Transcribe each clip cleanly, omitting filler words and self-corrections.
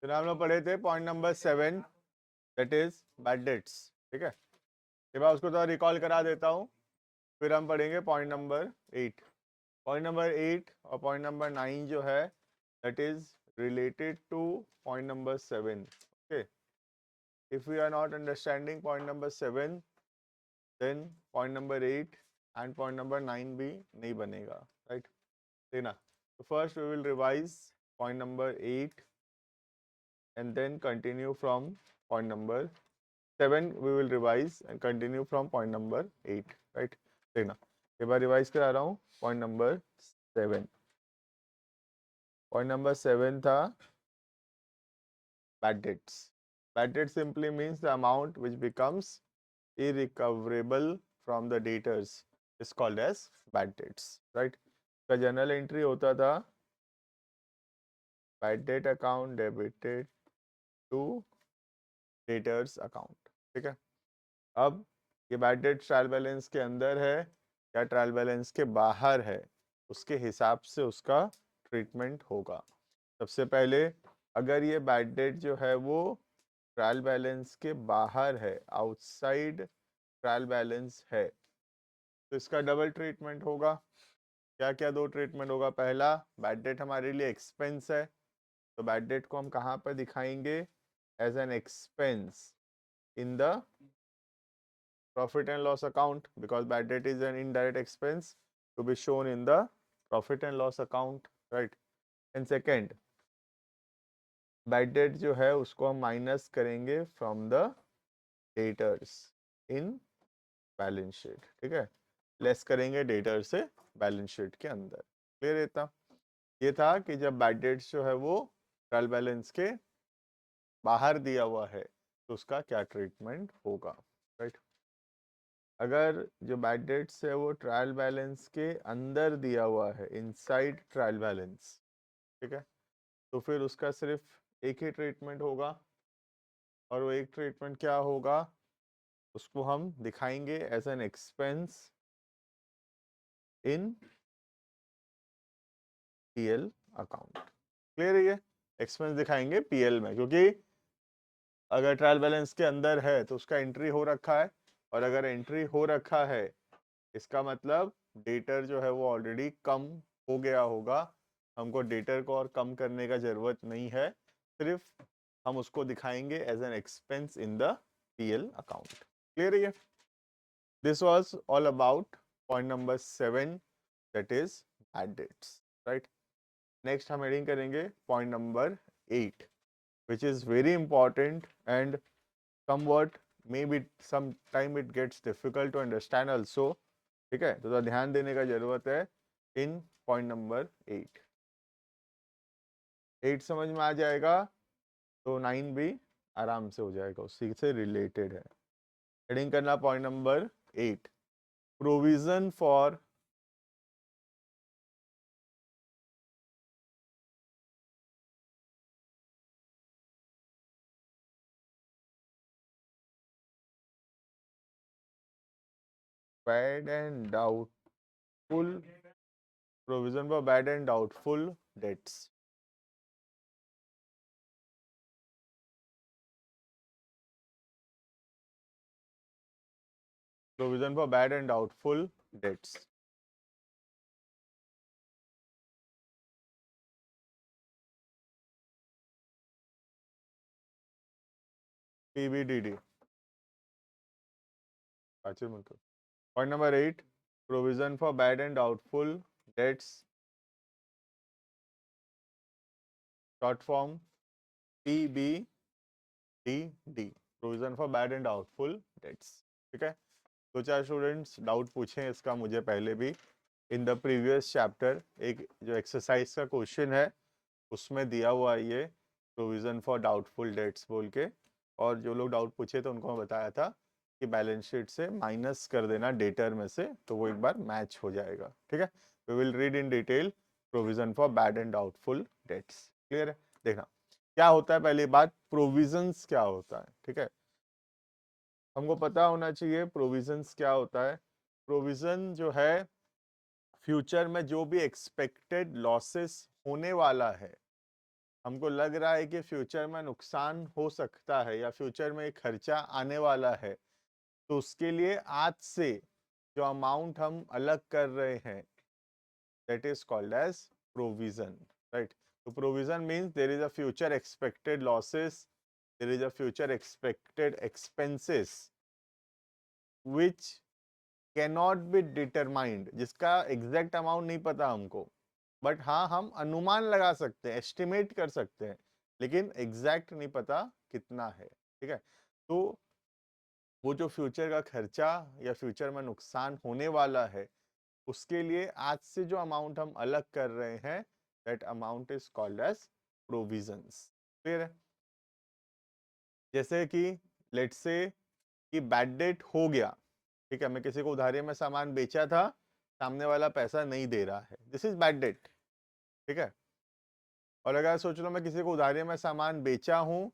फिर हम लोग पढ़े थे point number 7, that is bad dates. ठीक है, ये मैं उसको थोड़ा रिकॉल करा देता हूँ, फिर हम पढ़ेंगे पॉइंट नंबर 8। पॉइंट नंबर 8 और पॉइंट नंबर 9 जो है that is related to point number 7। Okay, if we are not understanding point number 7, then point number 8 and point number 9 भी नहीं बनेगा, राइट? देखना, तो first we will revise point number 8 and then continue from point number 7. We will revise and continue from point number 8, right? देखना, एक बार revise करा रहा हूँ। पॉइंट नंबर 7, पॉइंट नंबर 7 था bad debts. Bad debt simply means the amount which becomes irrecoverable from the debtors is called as bad debts, right? का general entry होता था bad debt account debited to debtors account। ठीक है, अब ये bad debt trial balance के अंदर है या ट्रायल बैलेंस के बाहर है, उसके हिसाब से उसका ट्रीटमेंट होगा। सबसे पहले अगर ये बैड डेट जो है वो ट्रायल बैलेंस के बाहर है, आउटसाइड ट्रायल बैलेंस है, तो इसका डबल ट्रीटमेंट होगा। क्या क्या दो ट्रीटमेंट होगा? पहला, बैड डेट हमारे लिए एक्सपेंस है, तो बैड डेट को हम कहाँ पर दिखाएंगे? As an expense in the profit and loss account, because bad debt is an indirect expense to be shown in the profit and loss account, right? And second, bad debt जो है उसको हम minus करेंगे from the debtors in balance sheet. ठीक है, less करेंगे debtor से balance sheet के अंदर। क्लियर रहता? ये था कि जब बैड डेट्स जो है वो ट्रायल बैलेंस के बाहर दिया हुआ है तो उसका क्या ट्रीटमेंट होगा, राइट? अगर जो बैड डेट्स है वो ट्रायल बैलेंस के अंदर दिया हुआ है, इनसाइड ट्रायल बैलेंस, ठीक है, तो फिर उसका सिर्फ एक ही ट्रीटमेंट होगा। और वो एक ट्रीटमेंट क्या होगा? उसको हम दिखाएंगे as an expense in PL account. Clear है? ये एक्सपेंस दिखाएंगे पीएल में, क्योंकि अगर ट्रायल बैलेंस के अंदर है तो उसका एंट्री हो रखा है, और अगर एंट्री हो रखा है इसका मतलब डेटर जो है वो ऑलरेडी कम हो गया होगा। हमको डेटर को और कम करने का जरूरत नहीं है, सिर्फ हम उसको दिखाएंगे as an expense in the PL account. Clear है? This was all about point number 7, that is bad debts, right? Next हम हेडिंग करेंगे point number 8, which is very important and somewhat maybe sometime it gets difficult to understand also। ठीक है, तो थोड़ा ध्यान देने का जरूरत है इन पॉइंट नंबर 8। 8 समझ में आ जाएगा तो 9 भी आराम से हो जाएगा, उसी से रिलेटेड है। हेडिंग करना point number 8, provision for bad and doubtful, provision for bad and doubtful debts. Provision for bad and doubtful debts, PBDD. Point number 8, provision for bad and doubtful debts, short form PBDD, provision for bad and doubtful debts. ठीक है, दो चार students doubt पूछे इसका मुझे पहले भी। In the previous chapter एक जो एक्सरसाइज का क्वेश्चन है उसमें दिया हुआ है ये प्रोविजन फॉर डाउटफुल डेट्स बोल के, और जो लोग डाउट पूछे तो उनको मैं बताया था कि बैलेंस शीट से माइनस कर देना डेटर में से, तो वो एक बार मैच हो जाएगा। ठीक है, we will read in detail provision for bad and doubtful debts. Clear है? देखना क्या होता है, पहली बात प्रोविजंस क्या होता है। ठीक है, हमको पता होना चाहिए प्रोविजंस क्या होता है। प्रोविजन जो है फ्यूचर में जो भी एक्सपेक्टेड लॉसेस होने वाला है हमको लग रहा है कि फ्यूचर में नुकसान हो सकता है या फ्यूचर में एक खर्चा आने वाला है, तो उसके लिए आज से जो अमाउंट हम अलग कर रहे हैं, that is called as provision, right? So provision means there is a future expected losses, there is a future expected expenses which cannot be determined, जिसका एग्जैक्ट अमाउंट नहीं पता हमको, बट हाँ हम अनुमान लगा सकते हैं, एस्टिमेट कर सकते हैं, लेकिन एग्जैक्ट नहीं पता कितना है, ठीक है? तो वो जो फ्यूचर का खर्चा या फ्यूचर में नुकसान होने वाला है, उसके लिए आज से जो अमाउंट हम अलग कर रहे हैं, that amount is called as provisions. Clear है? जैसे कि लेट्स से कि बैड डेट हो गया, ठीक है, मैं किसी को उधारी में सामान बेचा था, सामने वाला पैसा नहीं दे रहा है, दिस इज बैड डेट, ठीक है? और अगर सोच लो मैं किसी को उधारी में सामान बेचा हूं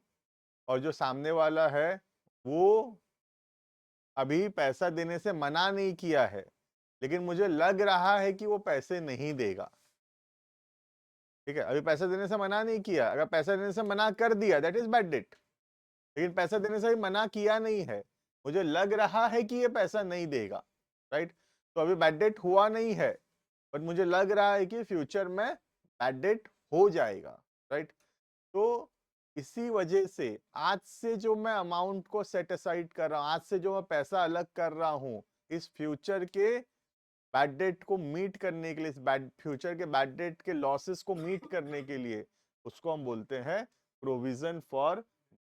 और जो सामने वाला है वो अभी पैसा देने से मना नहीं किया है, लेकिन मुझे लग रहा है कि वो पैसे नहीं देगा, ठीक है? अभी पैसा देने से मना नहीं किया, अगर पैसा देने से मना कर दिया दैट इज बैड डेट, लेकिन पैसा देने से भी मना किया नहीं है, मुझे लग रहा है कि ये पैसा नहीं देगा, राइट? तो अभी बैड डेट हुआ नहीं है, बट मुझे लग रहा है कि फ्यूचर में बैड डेट हो जाएगा, राइट? तो इसी वजह से आज से जो मैं अमाउंट को सेट असाइड कर रहा हूं, आज से जो मैं पैसा अलग कर रहा हूं, इस फ्यूचर के बैड डेट को मीट करने के लिए, इस बैड फ्यूचर के बैड डेट के लॉसेस को मीट करने के लिए, उसको हम बोलते हैं provision for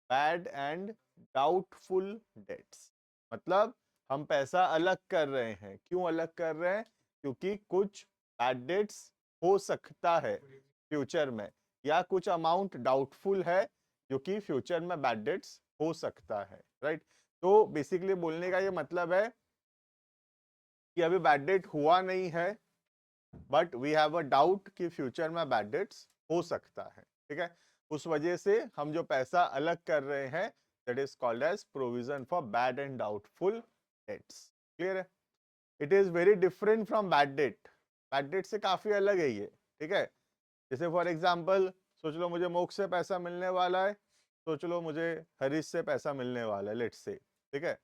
bad and doubtful dates. मतलब हम पैसा अलग कर रहे हैं, क्यों अलग कर रहे हैं? क्योंकि कुछ बैड डेट्स हो सकता है फ्यूचर में, या कुछ अमाउंट डाउटफुल है जो कि फ्यूचर में बैड डेट्स हो सकता है, राइट? तो बेसिकली बोलने का ये मतलब है कि अभी बैड डेट हुआ नहीं है, but we have a doubt कि फ्यूचर में बैड डेट्स हो सकता है, ठीक है? उस वजह से हम जो पैसा अलग कर रहे हैं, that is called as provision for bad and doubtful debts. Clear है? It is very different from bad debt, bad debt से काफी अलग है ये, ठीक है? जैसे फॉर एग्जाम्पल सोच लो मुझे मोक्ष से पैसा मिलने वाला है, सोच लो मुझे हरीश से पैसा मिलने वाला है, लेट्स से, ठीक है?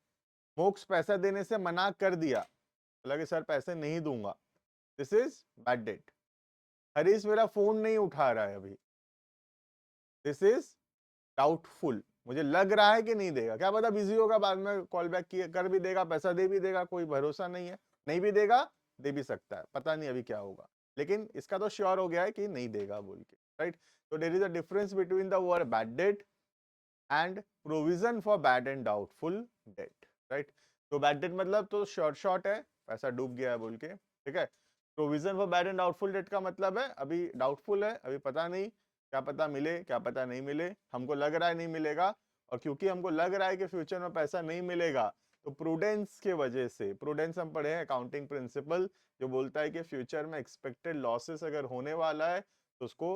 मोक्ष पैसा देने से मना कर दिया, बोला कि सर पैसे नहीं दूंगा, this is bad debt. Harish मेरा फोन नहीं उठा रहा है अभी, दिस इज डाउटफुल, मुझे लग रहा है कि नहीं देगा, क्या पता बिजी होगा, बाद में कॉल बैक कर भी देगा, पैसा दे भी देगा, कोई भरोसा नहीं है, नहीं भी देगा, दे भी सकता है, पता नहीं अभी क्या होगा, लेकिन इसका तो श्योर हो गया है कि नहीं देगा बोल के, राइट? तो there is a difference between the word bad debt and provision for bad and doubtful debt, right? तो बैड डेट मतलब तो शॉर्ट शॉर्ट है, पैसा डूब गया है बोल के, ठीक है? Provision for bad and doubtful date का मतलब है अभी डाउटफुल है, अभी पता नहीं, क्या पता मिले क्या पता नहीं मिले, हमको लग रहा है नहीं मिलेगा, और क्योंकि हमको लग रहा है कि फ्यूचर में पैसा नहीं मिलेगा, तो प्रूडेंस के वजह से, प्रूडेंस हम पढ़े हैं अकाउंटिंग प्रिंसिपल, जो बोलता है कि फ्यूचर में एक्सपेक्टेड लॉसेस अगर होने वाला है तो उसको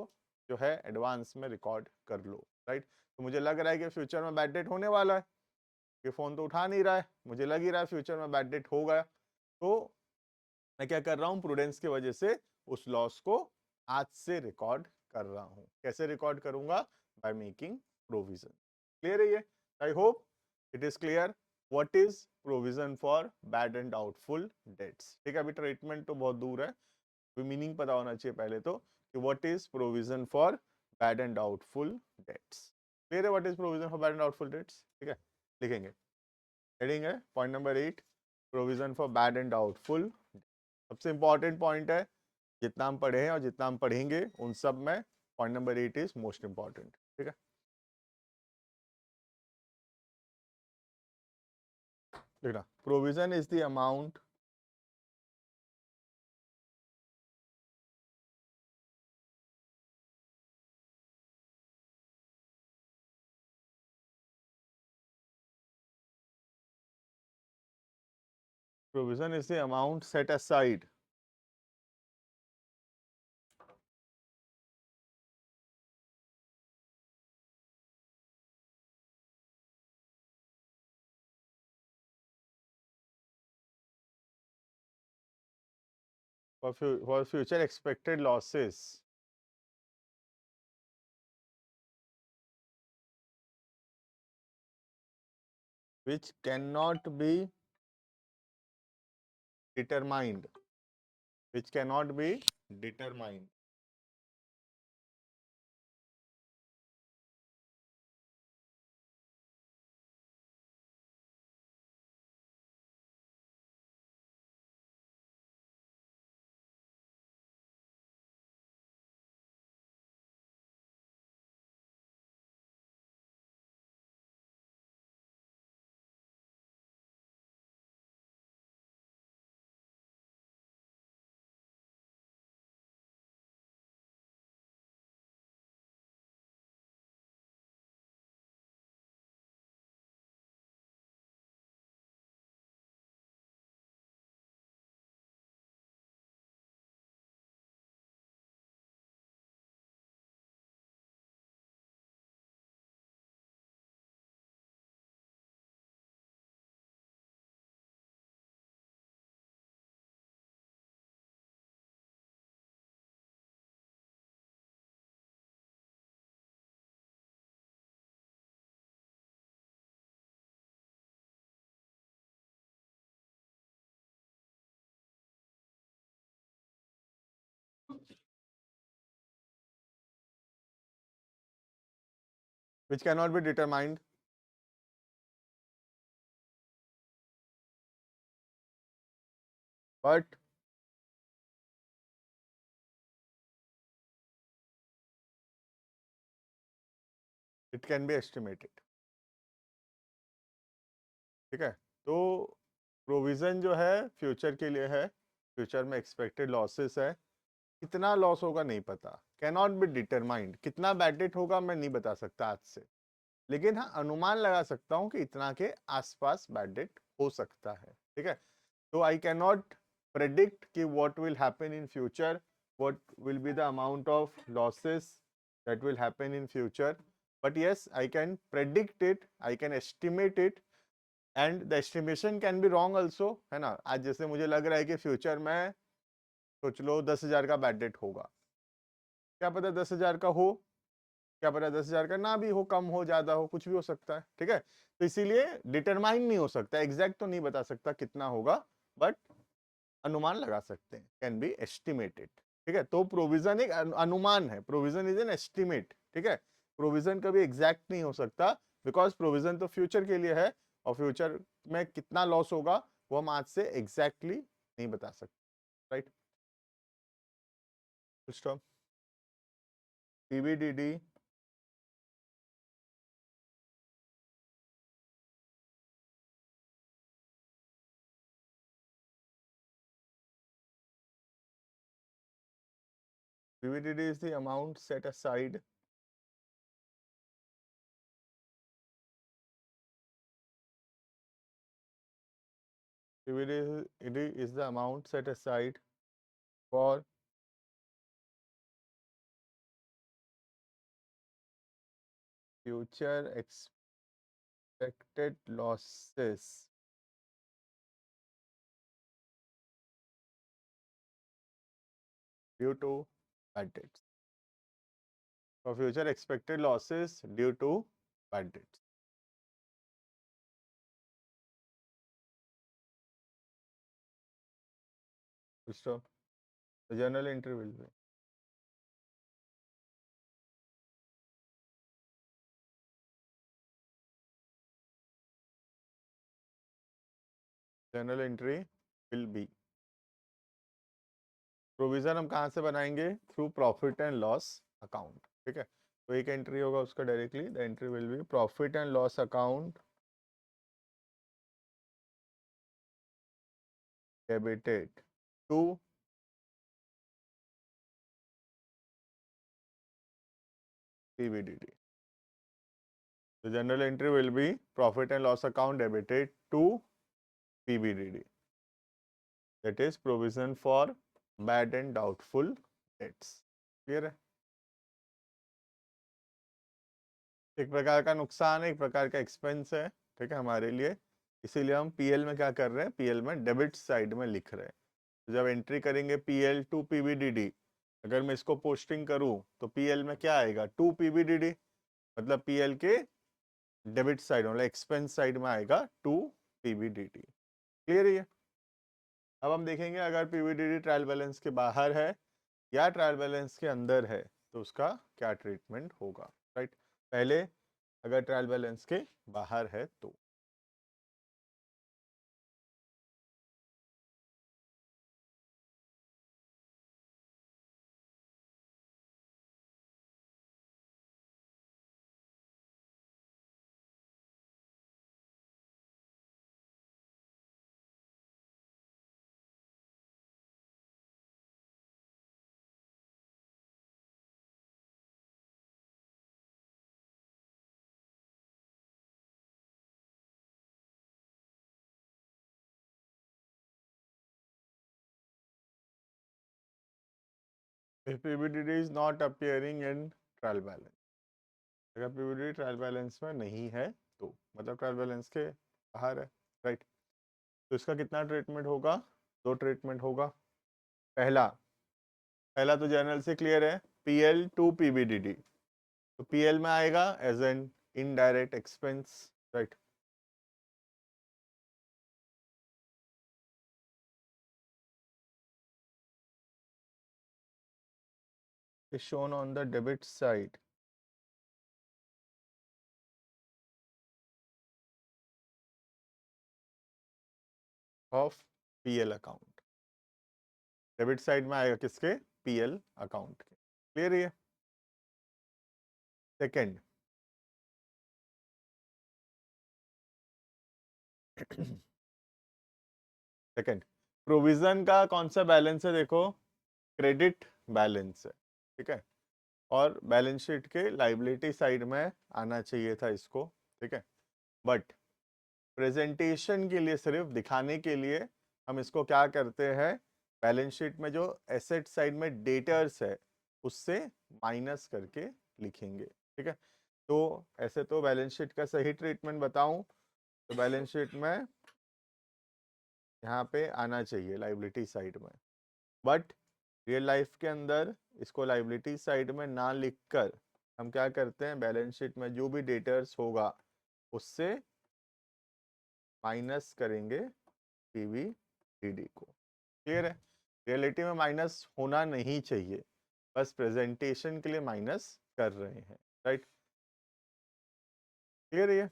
जो है एडवांस में रिकॉर्ड कर लो, राइट? तो मुझे लग रहा है कि फ्यूचर में बैड डेट होने वाला है, कि फोन तो उठा नहीं रहा है, मुझे लग ही रहा है फ्यूचर में बैड डेट होगा, तो मैं क्या कर रहा हूं, प्रूडेंस की वजह से उस लॉस को आज से रिकॉर्ड कर रहा हूं। कैसे रिकॉर्ड करूंगा? By making provision. क्लियर है ये? I hope it is clear what is provision for bad and doubtful debts. ठीक है, अभी ट्रीटमेंट तो बहुत दूर है, मीनिंग पता होना चाहिए पहले तो कि what is provision for bad and doubtful debts. Clear है what is provision for bad and doubtful debts? ठीक है, लिखेंगे। हेडिंग है point number 8, provision for bad and doubtful. सबसे इंपॉर्टेंट पॉइंट है, जितना हम पढ़े हैं और जितना हम पढ़ेंगे उन सब में point number 8 is most important. ठीक है, देखना, provision is the amount provision is the amount set aside for future expected losses which cannot be determined, which cannot be determined. Which cannot be determined. But it can be estimated. ठीक है, तो provision जो है future के लिए है, future में expected losses है, कितना लॉस होगा नहीं पता, कैनॉट बी डिटरमाइंड, कितना बैड डेट होगा मैं नहीं बता सकता आज से, लेकिन हाँ अनुमान लगा सकता हूँ कि इतना के आसपास बैड डेट हो सकता है। ठीक है, तो आई कैन नॉट प्रेडिक्ट कि what will happen in future, what will be the amount of losses that will happen in future, but yes I can predict it, I can estimate it, and the estimation can be wrong also, है ना। आज जैसे मुझे लग रहा है कि future में सोच लो 10,000 का बैड डेट होगा, क्या पता 10,000 का हो, क्या पता 10,000 का ना भी हो, कम हो ज्यादा हो, कुछ भी हो सकता है। ठीक है, तो इसीलिए डिटरमाइन नहीं हो सकता, एग्जैक्ट तो नहीं बता सकता कितना होगा, बट अनुमान लगा सकते हैं, कैन बी एस्टिमेटेड। ठीक है, तो प्रोविजन एक अनुमान है, प्रोविजन इज एन एस्टिमेट। ठीक है, प्रोविजन कभी एग्जैक्ट नहीं हो सकता, बिकॉज प्रोविजन तो फ्यूचर के लिए है, और फ्यूचर में कितना लॉस होगा वो हम आज से एग्जैक्टली नहीं बता सकते। Right, stop. PBDD PVDD is the amount set aside PVDD is the amount set aside for future expected losses due to bad debts. For future expected losses due to bad debts. Stop. The journal entry will be journal entry will be provision हम कहाँ से बनाएंगे, through profit and loss account. ठीक है, तो एक entry होगा उसका directly, the entry will be profit and loss account debited to PVDD. The journal entry will be profit and loss account debited to PVDD. That is provision for bad and doubtful debts. Clear है? एक प्रकार का नुकसान है, एक प्रकार का expense है। ठीक है, हमारे लिए, इसीलिए हम पीएल में क्या कर रहे हैं, पीएल में डेबिट साइड में लिख रहे हैं। तो जब एंट्री करेंगे पीएल टू पीवीडीडी, अगर मैं इसको पोस्टिंग करूं तो पीएल में क्या आएगा, टू पीवीडीडी, मतलब पीएल के डेबिट साइड मतलब एक्सपेंस साइड में आएगा टू पीबीडीटी। क्लियर है? अब हम देखेंगे अगर पीबीडीटी ट्रायल बैलेंस के बाहर है या ट्रायल बैलेंस के अंदर है तो उसका क्या ट्रीटमेंट होगा। राइट, पहले अगर ट्रायल बैलेंस के बाहर है तो if PBDT is not appearing in trial balance, अगर PBDT ट्रायल बैलेंस में नहीं है तो मतलब ट्रायल बैलेंस के बाहर है। राइट, तो इसका कितना ट्रीटमेंट होगा? दो ट्रीटमेंट होगा। पहला पहला तो जनरल से क्लियर है, पीएल टू पीबीडीटी। तो पीएल में आएगा as an indirect expense. Right, is shown on the debit side of PL account. Debit side में आएगा किसके? पीएल अकाउंट के। क्लियर है? सेकंड सेकंड प्रोविजन का कौन सा बैलेंस है? देखो, क्रेडिट बैलेंस है। ठीक है, और बैलेंस शीट के लाइबिलिटी साइड में आना चाहिए था इसको। ठीक है, बट प्रेजेंटेशन के लिए, सिर्फ दिखाने के लिए हम इसको क्या करते हैं, बैलेंस शीट में जो एसेट साइड में डेटर्स है उससे माइनस करके लिखेंगे। ठीक है, तो ऐसे तो बैलेंस शीट का सही ट्रीटमेंट बताऊं तो बैलेंस शीट में यहाँ पे आना चाहिए लाइबिलिटी साइड में, बट रियल लाइफ के अंदर इसको लाइबिलिटी साइड में ना लिखकर हम क्या करते हैं, बैलेंस शीट में जो भी डेटर्स होगा उससे माइनस करेंगे पीवीडीडी को। क्लियर है? रियलिटी में माइनस होना नहीं चाहिए, बस प्रेजेंटेशन के लिए माइनस कर रहे हैं। राइट, क्लियर है?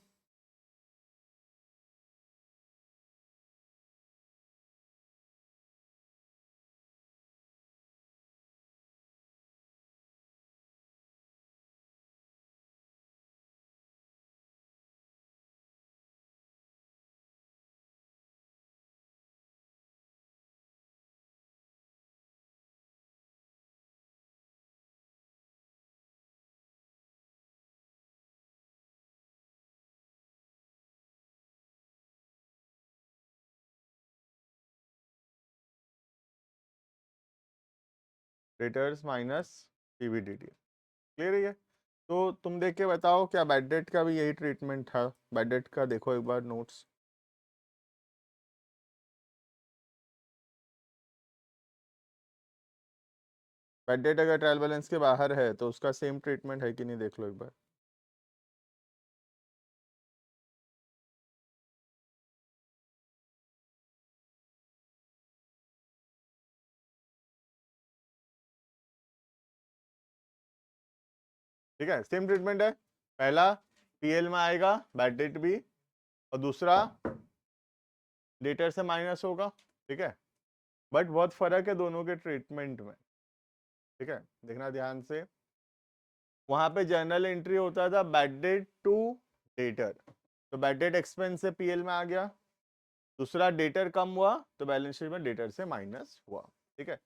Debtors minus PVDD. क्लियर है? तो तुम देख के बताओ क्या बैड डेट का भी यही ट्रीटमेंट था? बैड डेट का देखो एक बार नोट्स। बैड डेट अगर ट्रायल बैलेंस के बाहर है तो उसका सेम ट्रीटमेंट है कि नहीं, देख लो एक बार। ठीक है, सेम ट्रीटमेंट है। पहला पीएल में आएगा बैड डेट भी, और दूसरा डेटर से माइनस होगा। ठीक है, बट बहुत फर्क है दोनों के ट्रीटमेंट में। ठीक है, देखना ध्यान से, वहां पे जर्नल एंट्री होता था बैड डेट टू डेटर, तो बैड डेट एक्सपेंस से पीएल में आ गया। दूसरा डेटर कम हुआ तो बैलेंस शीट में डेटर से माइनस हुआ। ठीक है,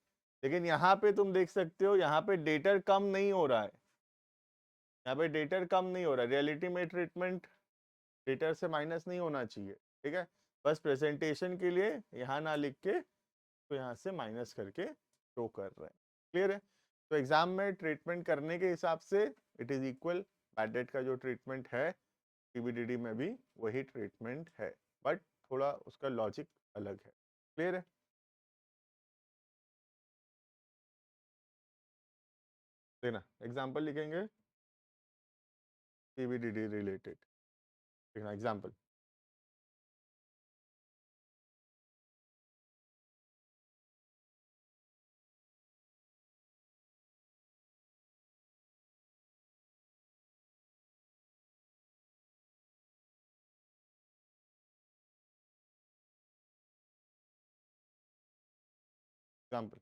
लेकिन यहाँ पे तुम देख सकते हो यहाँ पे डेटर कम नहीं हो रहा है, यहाँ पे डेटर कम नहीं हो रहा है। रियलिटी में ट्रीटमेंट डेटर से माइनस नहीं होना चाहिए। ठीक है, बस प्रेजेंटेशन के लिए यहाँ ना लिख के तो यहाँ से माइनस करके शो कर रहे हैं। क्लियर है? तो एग्जाम में ट्रीटमेंट करने के हिसाब से it is equal, bad debt का जो ट्रीटमेंट है पीबीडीडी में भी वही ट्रीटमेंट है, बट थोड़ा उसका लॉजिक अलग है। क्लियर है? देना एग्जाम्पल लिखेंगे पीबीडीडी रिलेटेड। देखना एग्जाम्पल। एग्जाम्पल।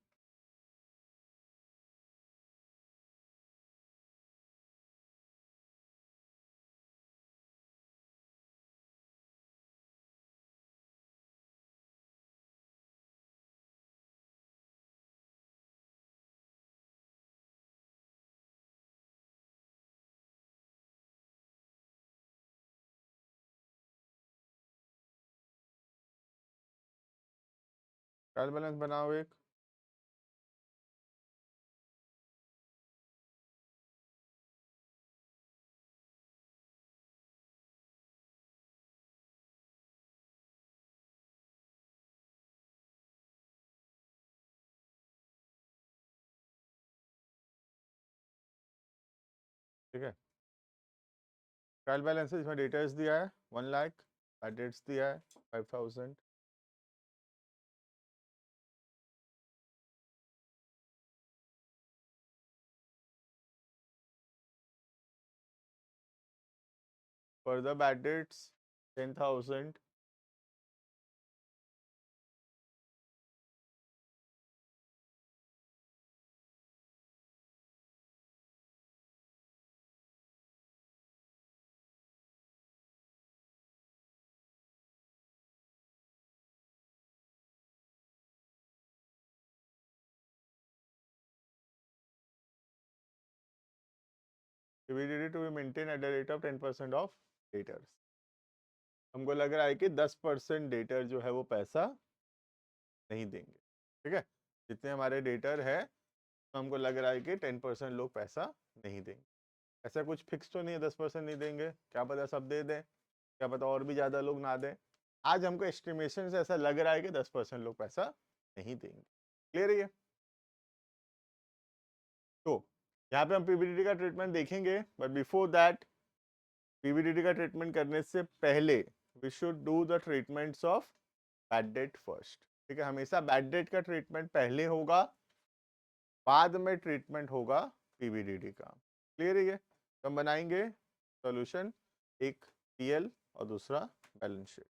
ट्रायल बैलेंस बनाओ एक। ठीक है, ट्रायल बैलेंस इसमें डेटर्स दिया है 1 लाख, बैड डेट्स दिया है 5000। Further bad debts 10,000। PVDD to be maintained at the rate of 10% of debtors. हमको लग रहा है कि 10% डेटर जो है वो पैसा नहीं देंगे। ठीक है, जितने हमारे डेटर है तो हमको लग रहा है कि 10% लोग पैसा नहीं देंगे। ऐसा कुछ फिक्स तो नहीं है 10% नहीं देंगे, क्या पता सब दे दें, क्या पता और भी ज़्यादा लोग ना दें। आज हमको एस्टिमेशन से ऐसा लग रहा है कि 10% लोग पैसा नहीं देंगे। क्लियर है ये? तो यहाँ पे हम पीवीडीडी का ट्रीटमेंट देखेंगे, बट बिफोर दैट पीवीडीडी का ट्रीटमेंट करने से पहले we should do the treatments of bad debt first. ठीक है, हमेशा बैड डेट का ट्रीटमेंट पहले होगा, बाद में ट्रीटमेंट होगा पीवीडीडी का। क्लियर है ये? तो हम बनाएंगे सॉल्यूशन, एक पीएल और दूसरा बैलेंस शीट।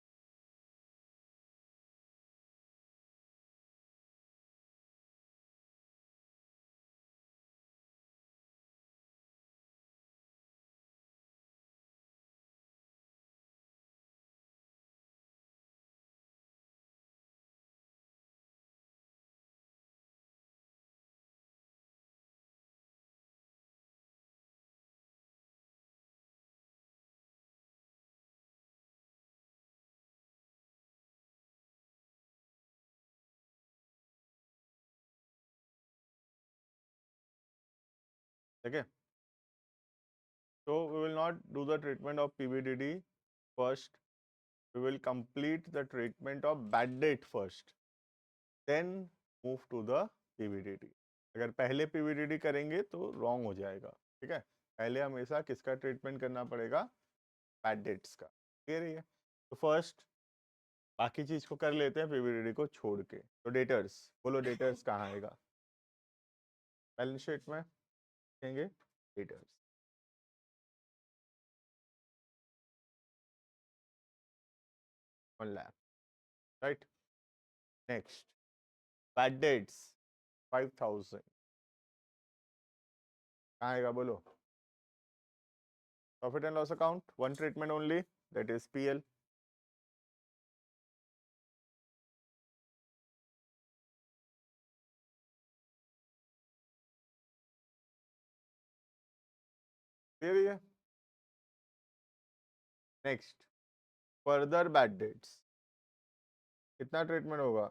ठीक है, so we will not do the treatment of PVDD first. We will complete the treatment of bad date first, then move to the PVDD. अगर पहले PVDD करेंगे तो रॉन्ग हो जाएगा। ठीक है, पहले हमेशा किसका ट्रीटमेंट करना पड़ेगा? बैड डेट्स का। क्लियर है? तो फर्स्ट बाकी चीज को कर लेते हैं पीवीडीडी को छोड़ के। तो डेटर्स बोलो, डेटर्स कहाँ आएगा? बैलेंस शीट में देखेंगे debtors. 1 lakh, right. Next bad debts 5,000 कहाँ आएगा बोलो? Profit and loss account, one treatment only, that is PL. Clear है? नेक्स्ट फर्दर बैड डेट्स, कितना ट्रीटमेंट होगा?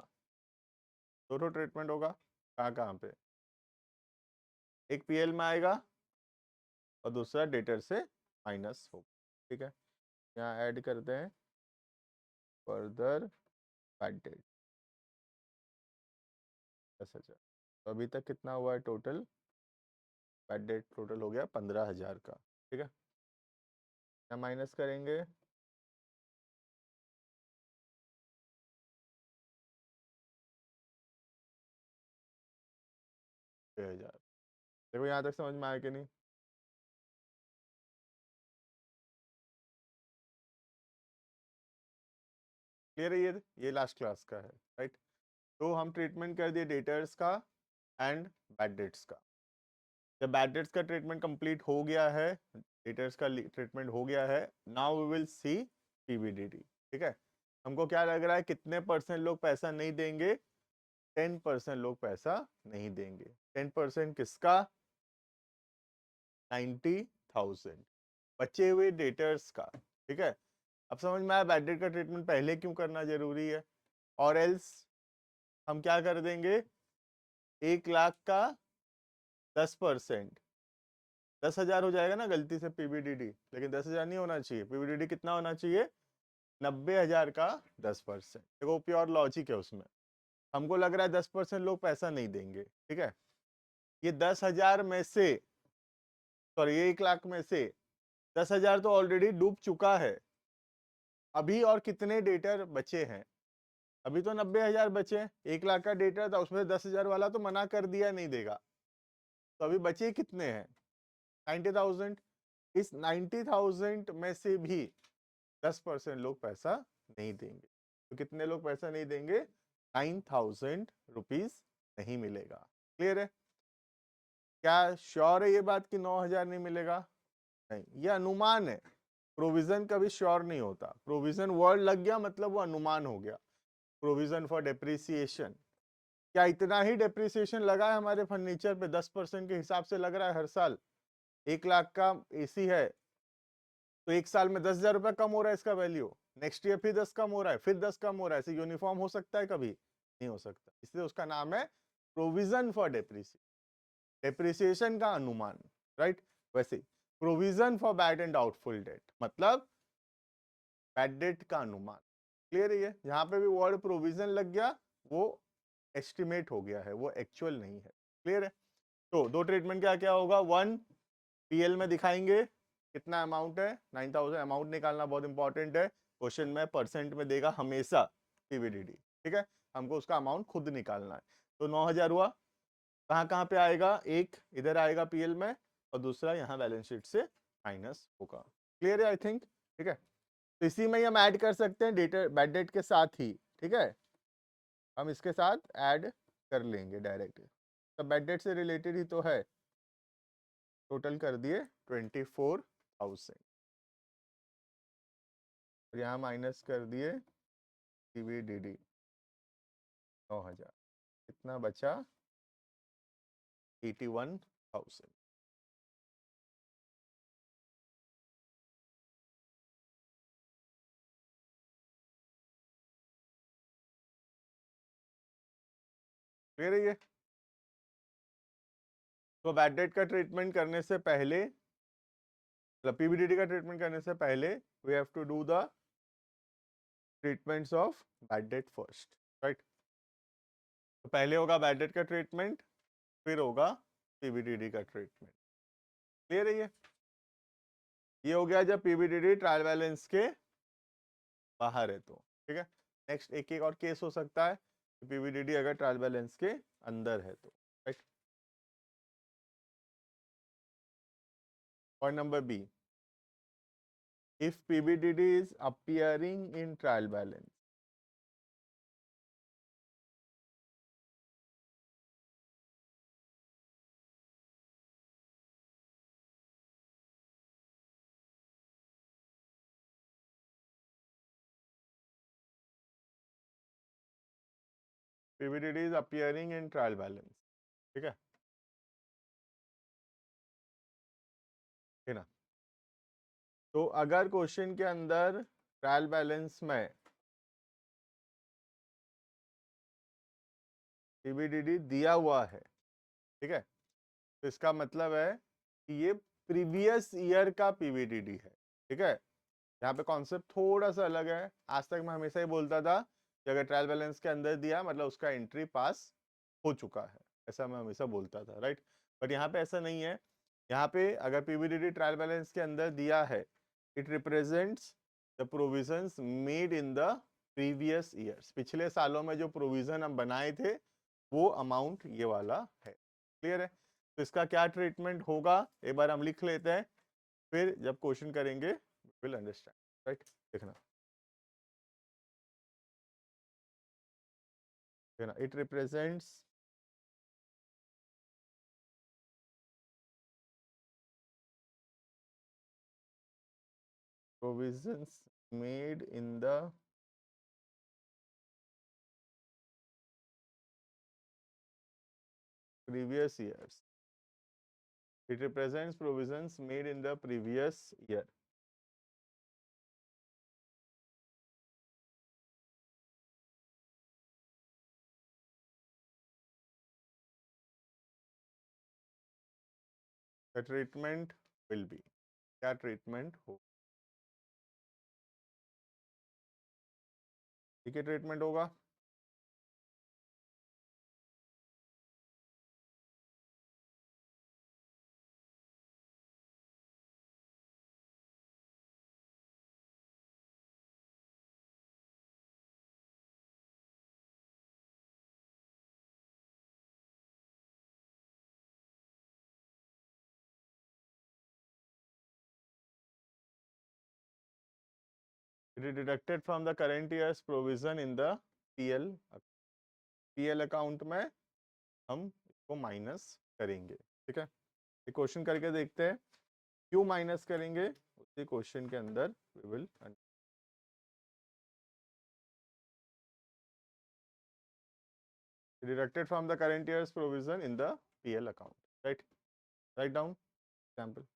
दो ट्रीटमेंट होगा। कहाँ कहाँ पे? एक पीएल में आएगा और दूसरा डेटर से माइनस होगा। ठीक है, यहाँ ऐड करते हैं फर्दर बैड डेट 10,000। तो अभी तक कितना हुआ है टोटल? बैड डेट टोटल हो गया 15,000 का। ठीक है, यहाँ माइनस करेंगे 6,000। देखो यहाँ तक समझ में आया कि नहीं? क्लियर है? ये लास्ट क्लास का है, राइट? तो हम ट्रीटमेंट कर दिए डेटर्स का एंड बैड डेट्स का। जब बैड डेट्स का ट्रीटमेंट कंप्लीट हो गया है, डेटर्स का ट्रीटमेंट हो गया है, नाउ वी विल सी पीबीडीडी। ठीक है, हमको क्या लग रहा है, कितने परसेंट लोग पैसा नहीं देंगे? 10% लोग पैसा नहीं देंगे। 10% किसका? 90,000 बचे हुए डेटर्स का। ठीक है, अब समझ में आया बैड डेट का ट्रीटमेंट पहले क्यों करना जरूरी है। और एल्स हम क्या कर देंगे, 1 लाख का 10%, 10,000 हो जाएगा ना गलती से पीबीडीडी, लेकिन 10,000 नहीं होना चाहिए। पीबीडीडी कितना होना चाहिए? 90,000 का 10%। देखो प्योर लॉजिक है उसमें। हमको लग रहा है 10% लोग पैसा नहीं देंगे। ठीक है, ये 10,000 में से, सॉरी 1 लाख में से 10,000 तो ऑलरेडी डूब चुका है। अभी और कितने डेटर बचे हैं? अभी तो 90,000 बचे हैं। 1 लाख का डेटर था, उसमें 10,000 वाला तो मना कर दिया नहीं देगा, तो अभी बचे कितने हैं? 90,000। इस 90,000 में से भी 10% लोग पैसा नहीं देंगे। तो कितने लोग पैसा नहीं देंगे? 9,000 रुपीज नहीं मिलेगा। क्लियर है? क्या श्योर है ये बात कि 9,000 नहीं मिलेगा? नहीं, ये अनुमान है। प्रोविजन कभी श्योर नहीं होता। प्रोविजन वर्ड लग गया मतलब वो अनुमान हो गया। प्रोविजन फॉर डेप्रिसिएशन, क्या इतना ही डेप्रिसिएशन लगा है हमारे फर्नीचर पे? 10% के हिसाब से लग रहा है हर साल। 1 लाख का एसी है तो 1 साल में 10,000 रुपया कम हो रहा है इसका वैल्यू। नेक्स्ट ईयर फिर 10 कम हो रहा है, फिर 10 कम हो रहा है। ऐसे यूनिफॉर्म हो सकता है? कभी नहीं हो सकता। इसलिए उसका नाम है प्रोविजन फॉर डेप्रिसिएशन, डेप्रिसिएशन का अनुमान, राइट? वैसे provision for bad and doubtful date मतलब बैड डेट का अनुमान। क्लियर है? ये जहां पे भी वर्ड प्रोविजन लग गया वो एस्टिमेट हो गया है, वो एक्चुअल नहीं है। क्लियर है? तो दो ट्रीटमेंट क्या क्या होगा, वन पीएल में दिखाएंगे कितना अमाउंट है, 9,000 अमाउंट निकालना बहुत इंपॉर्टेंट है। क्वेश्चन में परसेंट में देगा हमेशा पीवीडीडी। ठीक है, हमको उसका अमाउंट खुद निकालना है। तो 9,000 हुआ, कहाँ कहाँ पे आएगा? एक इधर आएगा पीएल में और दूसरा यहाँ बैलेंस शीट से माइनस होगा। क्लियर है आई थिंक? ठीक है, तो इसी में ही हम ऐड कर सकते हैं डेटा बैड डेट के साथ ही। ठीक है, हम इसके साथ ऐड कर लेंगे डायरेक्ट, तो बैड डेट से रिलेटेड ही तो है। टोटल कर दिए 24,000 और यहाँ माइनस कर दिए सीवीडीडी 9,000। कितना बचा? 81,000। क्लियर है ये? तो बैड डेट का ट्रीटमेंट करने से पहले, मतलब पीबीडीडी का ट्रीटमेंट करने से पहले we have to do the treatments of bad debt first, right? तो पहले होगा बैड डेट का ट्रीटमेंट, फिर होगा पीबीडीडी का ट्रीटमेंट। क्लियर है ये हो गया जब पीबीडीडी ट्रायल बैलेंस के बाहर है तो। ठीक है, नेक्स्ट एक एक और केस हो सकता है पीबीडीडी अगर ट्रायल बैलेंस के अंदर है तो, right? Point number B, if PBDD is appearing in trial balance, PBDD is appearing in trial balance। ठीक है ना? तो अगर क्वेश्चन के अंदर ट्रायल बैलेंस में पीबीडीडी दिया हुआ है, ठीक है, तो इसका मतलब है कि ये प्रीवियस ईयर का पीबीडीडी है। ठीक है, यहाँ पे कॉन्सेप्ट थोड़ा सा अलग है। आज तक मैं हमेशा ही बोलता था कि अगर ट्रायल बैलेंस के अंदर दिया मतलब उसका एंट्री पास हो चुका है, ऐसा मैं हमेशा बोलता था, राइट? बट यहाँ पे ऐसा नहीं है। यहाँ पे अगर पीबीडीडी ट्रायल बैलेंस के अंदर दिया है, it represents the provisions made in the previous years. पिछले सालों में जो प्रोविजन हम बनाए थे वो अमाउंट ये वाला है। क्लियर है? तो इसका क्या ट्रीटमेंट होगा एक बार हम लिख लेते हैं, फिर जब क्वेश्चन करेंगे विल अंडरस्टैंड, राइट? देखना, देखना, it represents provisions made in the previous years. It represents provisions made in the previous year. The treatment will be, क्या treatment हो, ठीक है? treatment होगा, it is deducted from the current year's provision in the PL PL account में हम इसको minus करेंगे, ठीक है? ये क्वेश्चन करके देखते हैं क्यों माइनस करेंगे, उसी क्वेश्चन के अंदर we will deducted from the current year's provision in the PL account, right? Write down example.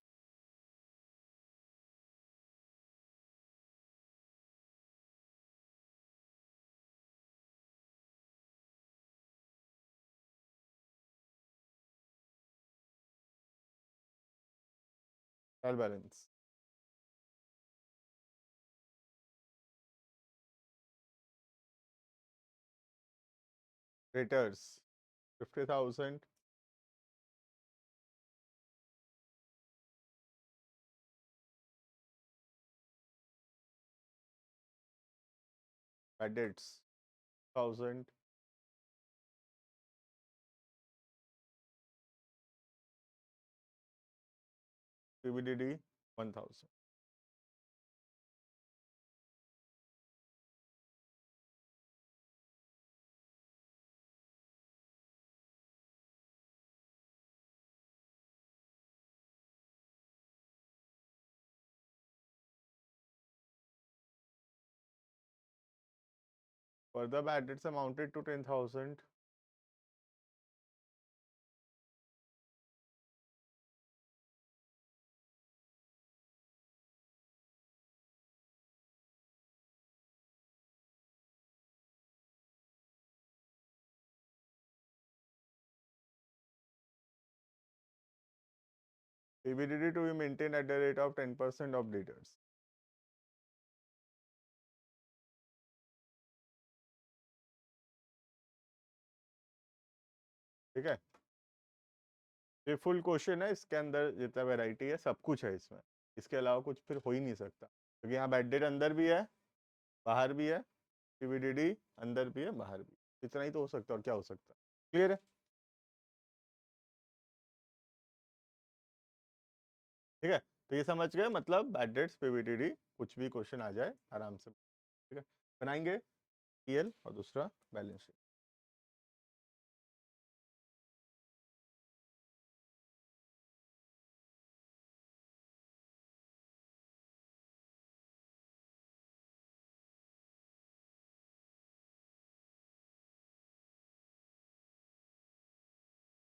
Trial balance. Creditors 50,000. Bad debts 1,000. PBDD 1,000. Further bad debts amounted to 10,000. PBDD to be maintained at the rate of 10% of debtors. ठीक है? ये full question है, इसके अंदर जितना variety है सब कुछ है इसमें, इसके अलावा कुछ फिर हो ही नहीं सकता, क्योंकि यहाँ बैड डेट अंदर भी है बाहर भी है, पीवीडीडी अंदर भी है बाहर भी, इतना ही तो हो सकता है, और क्या हो सकता है? क्लियर है? ठीक है, तो ये समझ गए, मतलब बैड डेट्स पीवीडीडी कुछ भी क्वेश्चन आ जाए आराम से, ठीक है? बनाएंगे पीएल और दूसरा बैलेंस शीट।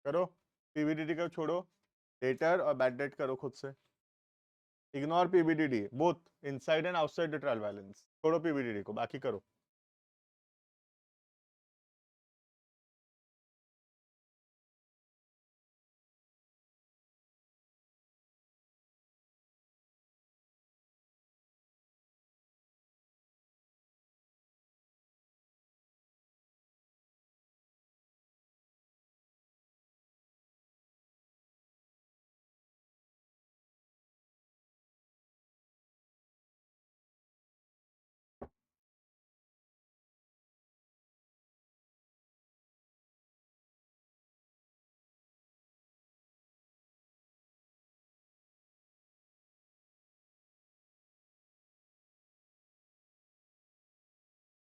करो, पीवीडीडी को छोड़ो, डेटर और बैड डेट करो खुद से, ignore PVDD both inside and outside the trial balance, छोड़ो पीवीडीडी को, बाकी करो।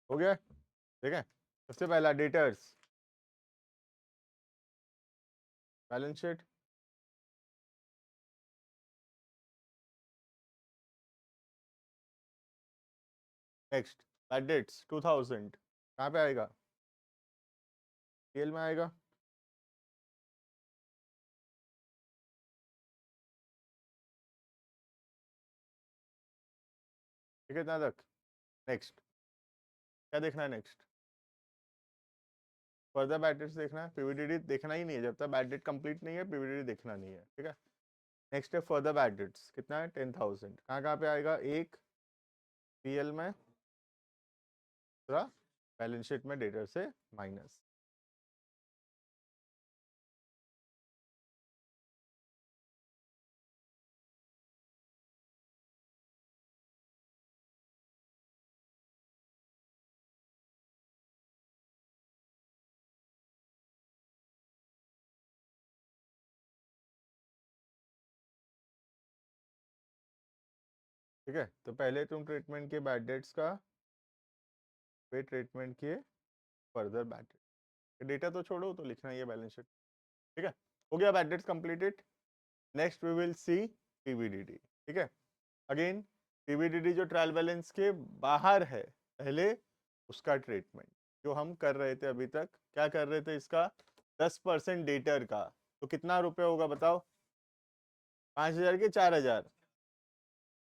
हो गया, ठीक है। सबसे पहला debtors balance sheet, next bad debts 2000 कहाँ पे आएगा, पीएल में आएगा। ठीक है इतना तक। नेक्स्ट क्या देखना है, नेक्स्ट फर्दर बैड डेट्स देखना है, पीवीडीडी देखना ही नहीं है, जब तक बैड डेट कंप्लीट नहीं है पीवीडीडी देखना नहीं है, ठीक है। नेक्स्ट है फर्दर बैड डेट्स, कितना है 10,000, कहाँ कहाँ पे आएगा, एक पीएल में, दूसरा बैलेंस शीट में डेटर से माइनस। ठीक है, तो पहले तुम ट्रीटमेंट किए बैड डेट्स का, फिर ट्रीटमेंट किए फर्दर बैड डेट, डेटा तो छोड़ो, तो लिखना ही है बैलेंस शीट। ठीक है, हो गया bad debts completed. Next we will see PVDD. ठीक है, अगेन पीवीडीडी जो ट्रायल बैलेंस के बाहर है, पहले उसका ट्रीटमेंट जो हम कर रहे थे अभी तक, क्या कर रहे थे, इसका 10% डेटर का, तो कितना रुपए होगा बताओ, 5,000 के 4,000,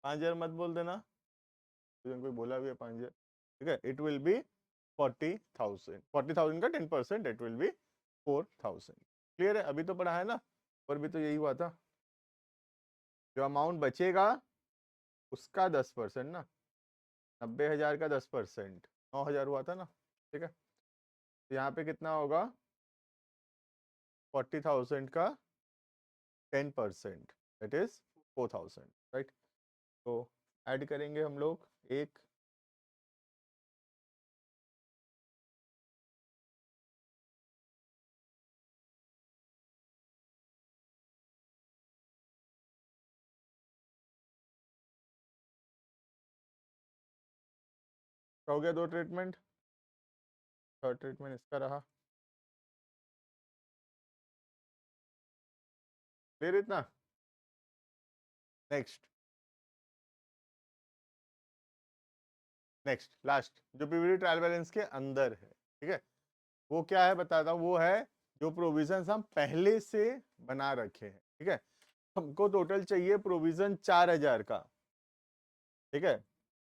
5,000 मत बोल देना, कोई बोला भी है 5,000। ठीक है, इट विल बी 40,000, 40,000 का 10% इट विल बी 4,000। क्लियर है, अभी तो पढ़ा है ना, और भी तो यही हुआ था, जो अमाउंट बचेगा उसका 10% ना, 90,000 का 10%, 9,000 हुआ था ना। ठीक है, तो यहाँ पे कितना होगा, 40,000 का 10%, दैट इज 4,000, राइट। तो ऐड करेंगे हम लोग एक, हो गया 2 ट्रीटमेंट, थर्ड ट्रीटमेंट इसका रहा, फिर इतना। नेक्स्ट नेक्स्ट लास्ट जो पीवीडी ट्रायल बैलेंस के अंदर है, ठीक है, वो क्या है बताता हूँ, वो है जो प्रोविजन हम पहले से बना रखे हैं। ठीक है, हमको टोटल चाहिए प्रोविजन 4,000 का, ठीक है,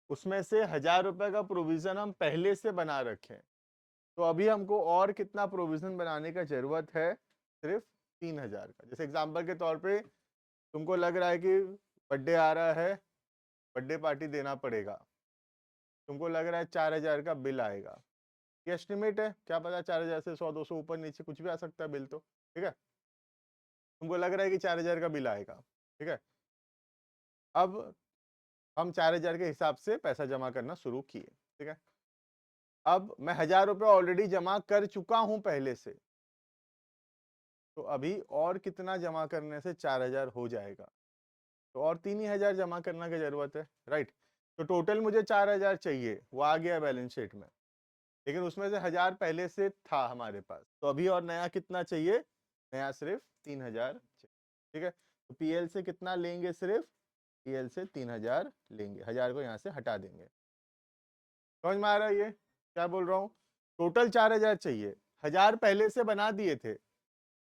उसमें से 1,000 रुपए का प्रोविजन हम पहले से बना रखे हैं, तो अभी हमको और कितना प्रोविजन बनाने का जरूरत है, सिर्फ 3,000 का। जैसे एग्जांपल के तौर पे तुमको लग रहा है कि बर्थडे आ रहा है, बर्थडे पार्टी देना पड़ेगा, तुमको लग रहा है 4,000 का बिल आएगा, ये एस्टिमेट है, क्या पता 4,000 से 100-200 ऊपर नीचे कुछ भी आ सकता है बिल, तो ठीक है, तुमको लग रहा है कि 4,000 का बिल आएगा। ठीक है, अब हम 4,000 के हिसाब से पैसा जमा करना शुरू किए। ठीक है, अब मैं 1,000 रुपये ऑलरेडी जमा कर चुका हूं पहले से, तो अभी और कितना जमा करने से 4,000 हो जाएगा, तो और 3,000 जमा करना की जरूरत है, राइट। तो टोटल मुझे 4,000 चाहिए, वो आ गया बैलेंस शीट में, लेकिन उसमें से 1,000 पहले से था हमारे पास, तो अभी और नया कितना चाहिए, नया सिर्फ 3,000 चाहिए। ठीक है, तो पीएल से कितना लेंगे, सिर्फ पीएल से 3,000 लेंगे, 1,000 को यहाँ से हटा देंगे। समझ में आ रहा है ये क्या बोल रहा हूँ, टोटल 4,000 चाहिए, 1,000 पहले से बना दिए थे,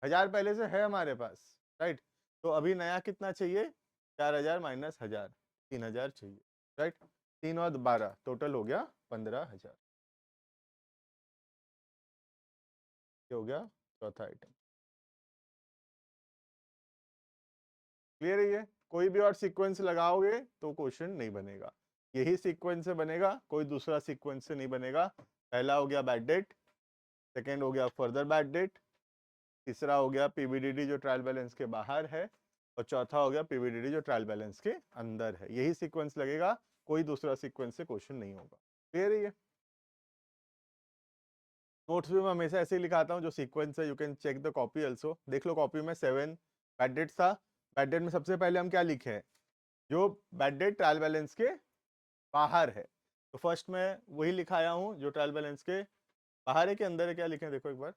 1,000 पहले से है हमारे पास, राइट। तो अभी नया कितना चाहिए, 4,000 माइनस 1,000, 3,000 चाहिए, राइट। 3 और 12 टोटल हो गया 15,000, ये हो गया चौथा आइटम। क्लियर है ये, कोई भी और सीक्वेंस लगाओगे तो क्वेश्चन नहीं बनेगा, यही सीक्वेंस से बनेगा, कोई दूसरा सीक्वेंस से नहीं बनेगा। पहला हो गया बैड डेट, सेकेंड हो गया फर्दर बैड डेट, तीसरा हो गया पीवीडीडी जो ट्रायल बैलेंस के बाहर है, और चौथा हो गया पीवीडीडी जो ट्रायल बैलेंस के अंदर है, यही सीक्वेंस लगेगा, कोई दूसरा सीक्वेंस से क्वेश्चन नहीं होगा। क्लियर है ये, नोट्स भी मैं हमेशा ऐसे ही लिखाता हूँ, जो सीक्वेंस है you can check the copy also, देख लो कॉपी में 7 बैड डेट था, बैड डेट में सबसे पहले हम क्या लिखे हैं, जो बैड डेट ट्रायल बैलेंस के बाहर है, तो फर्स्ट में वही लिखाया हूँ जो ट्रायल बैलेंस के बाहर है कि अंदर है, क्या लिखे देखो एक बार,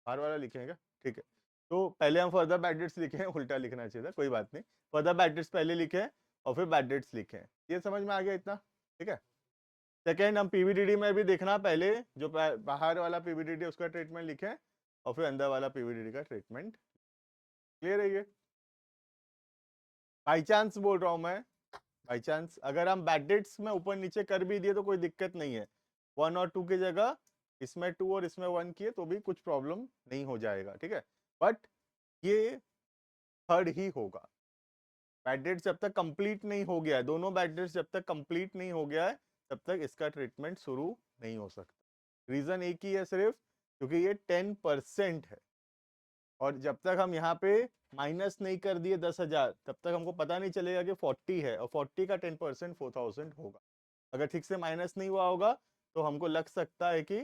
बाहर वाला लिखे क्या, ठीक है। तो पहले हम फर्दर बैड डेट्स लिखे हैं, उल्टा लिखना चाहिए था, कोई बात नहीं। फर्दर बैड डेट्स पहले लिखे और फिर बैड डेट्स लिखे, ये समझ में आ गया इतना, ठीक है। सेकेंड, हम पीवीडीडी में भी देखना, पहले जो बाहर वाला पीवीडीडी उसका ट्रीटमेंट लिखे और फिर अंदर वाला पीवीडीडी का ट्रीटमेंट। क्लियर है ये? बाई चांस बोल रहा हूं मैं, बाई चांस अगर हम बैड डेट्स में ऊपर नीचे कर भी दिए तो कोई दिक्कत नहीं है, 1 और 2 की जगह इसमें 2 और इसमें 1 किए तो भी कुछ प्रॉब्लम नहीं हो जाएगा, ठीक है। बट ये थर्ड ही होगा। बैड डेट्स जब तक कंप्लीट नहीं हो गया है, दोनों बैड डेट्स जब तक कंप्लीट नहीं हो गया है तब तक इसका ट्रीटमेंट शुरू नहीं हो सकता। रीजन एक ही है सिर्फ, क्योंकि ये 10% है और जब तक हम यहाँ पे माइनस नहीं कर दिए 10,000 तब तक हमको पता नहीं चलेगा कि 40 है, और 40 का 10% 4,000 होगा। अगर ठीक से माइनस नहीं हुआ होगा तो हमको लग सकता है कि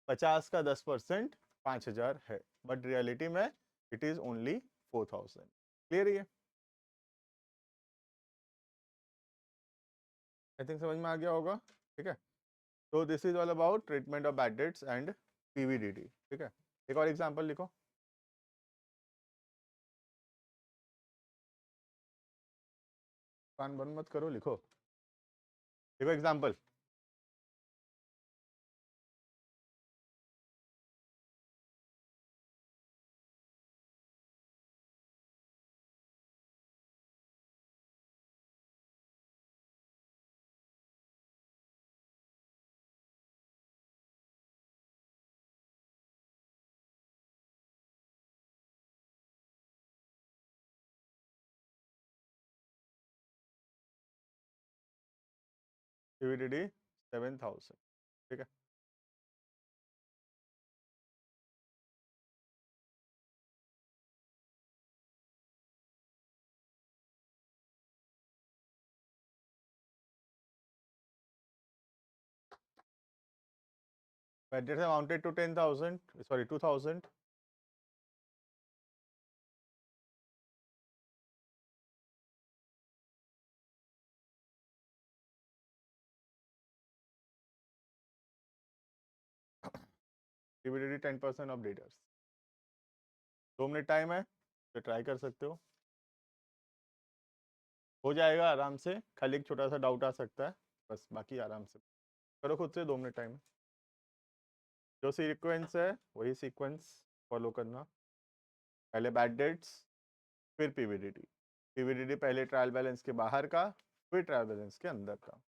50 का 10% 5,000 है, बट रियलिटी में इट इज ओनली 4,000। क्लियर है? आई थिंक समझ में आ गया होगा, ठीक है। तो this is all about treatment of bad debts and PVDD, ठीक है। एक और एग्जांपल लिखो, कान बंद मत करो, लिखो, लिखो एग्जांपल। पीवीडीडी 7,000, ठीक है। Bad debts amounted to 10,000, sorry 2,000. PBDD 10% of debtors. 2 minute time है तो ट्राई कर सकते हो जाएगा आराम से, खाली एक छोटा सा डाउट आ सकता है बस, बाकी आराम से करो खुद से, 2 मिनट टाइम है। जो सीक्वेंस है वही सीक्वेंस फॉलो करना, पहले बैड डेट्स फिर पीवीडीडी, पीवीडीडी पहले ट्रायल बैलेंस के बाहर का फिर ट्रायल बैलेंस के अंदर का।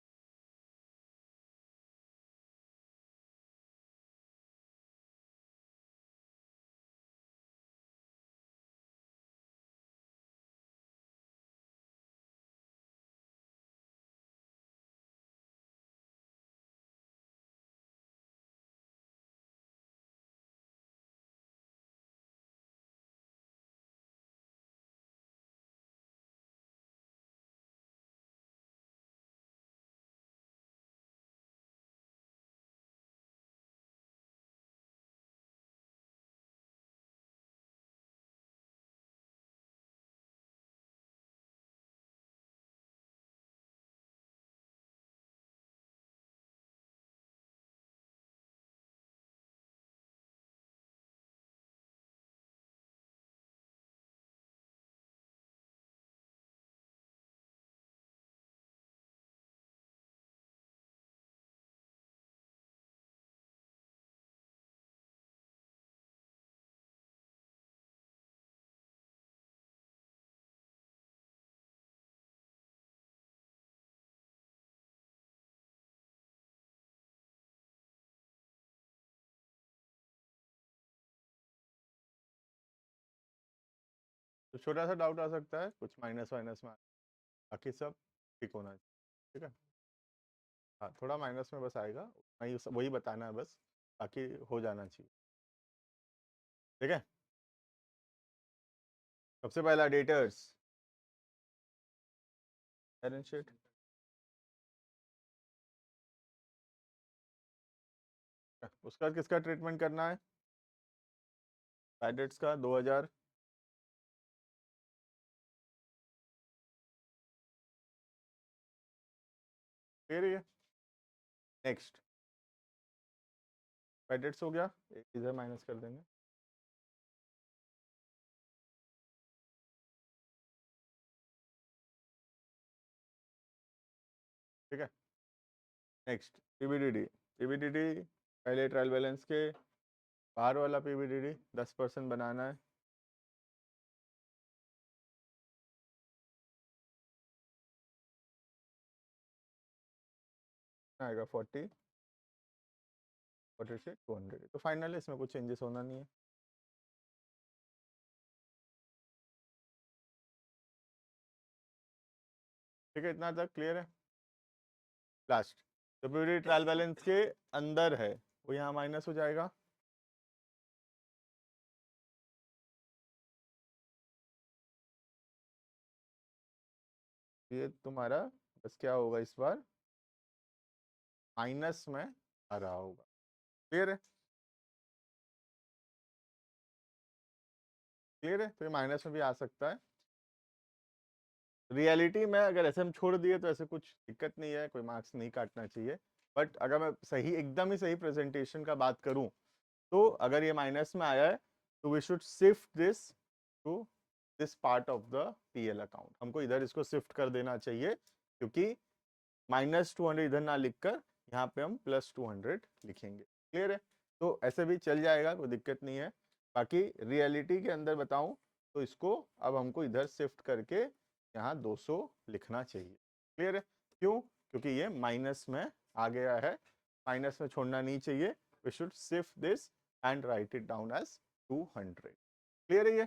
तो छोटा सा डाउट आ सकता है, कुछ माइनस वाइनस में, बाकी सब ठीक होना चाहिए, ठीक है। हाँ थोड़ा माइनस में बस आएगा, नहीं वही बताना है बस, बाकी हो जाना चाहिए, ठीक है। सबसे पहला डेटर्स, बैलेंस शीट, उसका किसका ट्रीटमेंट करना है, बैड डेट्स का 2,000, क्लियर है? नेक्स्ट बैड डेट्स हो गया, इधर माइनस कर देंगे। ठीक है, नेक्स्ट पीबीडीडी। पीबीडीडी पहले ट्रायल बैलेंस के बाहर वाला पीबीडीडी 10% बनाना है। आएगा 40 से 200, तो फाइनली इसमें कुछ चेंजेस होना नहीं है। ठीक है, इतना तक क्लियर है। लास्ट जो पीबीडी ट्रायल बैलेंस के अंदर है वो यहाँ माइनस हो जाएगा। ये तुम्हारा बस क्या होगा इस बार, माइनस में आ रहा होगा। क्लियर है? क्लियर है, तो ये माइनस में भी आ सकता है। रियलिटी में अगर ऐसे हम छोड़ दिए तो ऐसे कुछ दिक्कत नहीं है, कोई मार्क्स नहीं काटना चाहिए। बट अगर मैं सही एकदम ही सही प्रेजेंटेशन का बात करूं तो अगर ये माइनस में आया है तो we should shift this to this part of the PL account. हमको इधर इसको शिफ्ट कर देना चाहिए, क्योंकि -200 इधर ना लिखकर यहाँ पे हम +200 लिखेंगे। क्लियर है? तो ऐसे भी चल जाएगा, कोई दिक्कत नहीं है। बाकी रियलिटी के अंदर बताऊं तो इसको अब हमको इधर शिफ्ट करके यहाँ 200 लिखना चाहिए। क्लियर है? क्यों? क्योंकि ये माइनस में आ गया है, माइनस में छोड़ना नहीं चाहिए। We should shift this and write it down as 200। क्लियर है ये?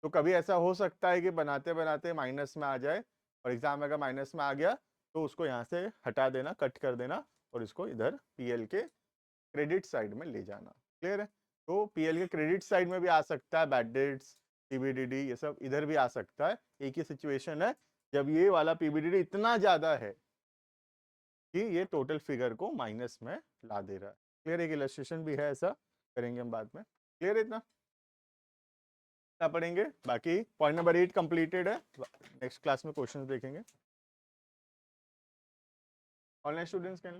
तो कभी ऐसा हो सकता है कि बनाते बनाते माइनस में आ जाए। फॉर एग्जाम्पल अगर माइनस में आ गया तो उसको यहाँ से हटा देना, कट कर देना और इसको इधर पीएल के क्रेडिट साइड में ले जाना। क्लियर है? तो पीएल के क्रेडिट साइड में भी आ सकता है बैड डेट्स, पीबीडीडी, ये सब इधर भी आ सकता है। एक ही सिचुएशन है जब ये वाला पीबीडीडी इतना ज्यादा है कि ये टोटल फिगर को माइनस में ला दे रहा है। क्लियर? एक इलस्ट्रेशन भी है, ऐसा करेंगे हम बाद में। क्लियर है इतना? पढ़ेंगे बाकी पॉइंट नंबर 8 कंप्लीटेड है। नेक्स्ट क्लास में क्वेश्चंस देखेंगे। Online students can